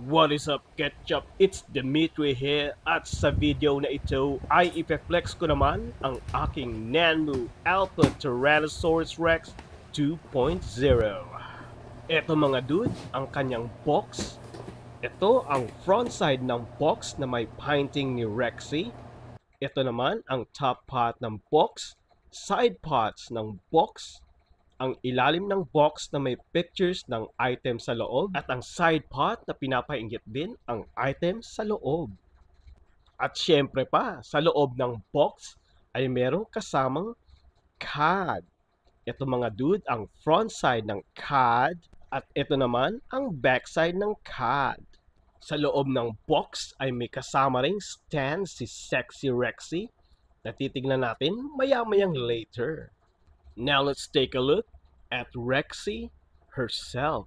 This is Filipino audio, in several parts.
What is up, Ketchup? It's Dimitri here at sa video na ito ay ipeflex ko naman ang aking Nanmu Alpha Tyrannosaurus Rex 2.0. Ito mga dude, ang kanyang box. Ito ang front side ng box na may painting ni Rexy. Ito naman ang top part ng box, side parts ng box, ang ilalim ng box na may pictures ng item sa loob at ang side part na pinapainggit din ang item sa loob. At syempre pa, sa loob ng box ay merong kasamang CAD. Ito mga dude, ang front side ng CAD at ito naman ang back side ng CAD. Sa loob ng box ay may kasama ring stand si Sexy Rexy na titignan natin maya-mayang later. Now let's take a look at Rexy herself.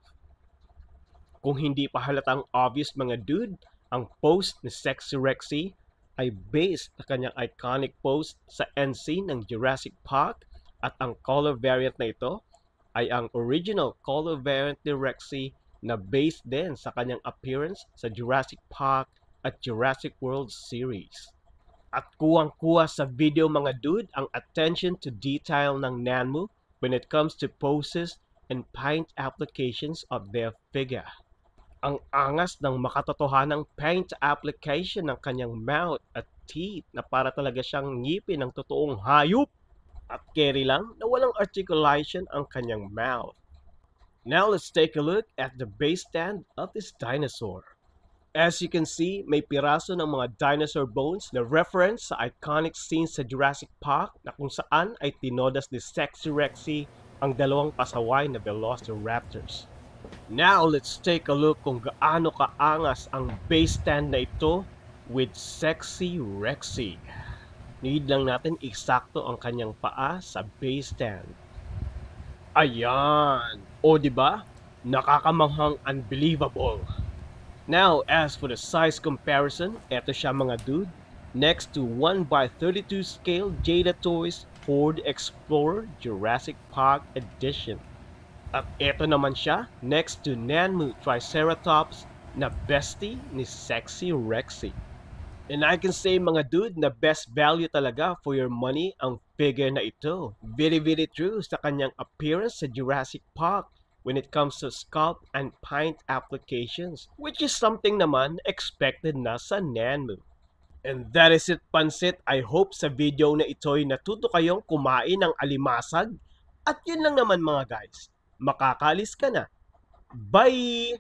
Kung hindi pa halatang obvious mga dude, ang pose ni Sexy Rexy ay based sa kanyang iconic pose sa end scene ng Jurassic Park at ang color variant na ito ay ang original color variant ni Rexy na based din sa kanyang appearance sa Jurassic Park at Jurassic World series. At kuwang-kuwa sa video mga dude ang attention to detail ng Nanmu when it comes to poses and paint applications of their figure. Ang angas ng makatotohanang paint application ng kanyang mouth at teeth na para talaga siyang ngipin ng totoong hayop. At carry lang na walang articulation ang kanyang mouth. Now let's take a look at the base stand of this dinosaur. As you can see, may piraso ng mga dinosaur bones na reference sa iconic scenes sa Jurassic Park na kung saan ay tinodas ni Sexy Rexy ang dalawang pasaway na Velociraptors. Now, let's take a look kung gaano kaangas ang base stand na ito with Sexy Rexy. Need lang natin eksakto ang kanyang paa sa base stand. Ayan! O diba? Nakakamanghang unbelievable. Now, as for the size comparison, eto siya mga dude. Next to 1/32 scale Jada Toys Ford Explorer Jurassic Park Edition. At eto naman siya next to Nanmu Triceratops na bestie ni Sexy Rexy. And I can say mga dude na best value talaga for your money ang figure na ito. Very true sa kanyang appearance sa Jurassic Park when it comes to sculpt and paint applications, which is something naman expected na sa Nanmu. And that is it, Pansit. I hope sa video na ito'y natuto kayong kumain ng alimasag. At yun lang naman mga guys, makakalis ka na. Bye!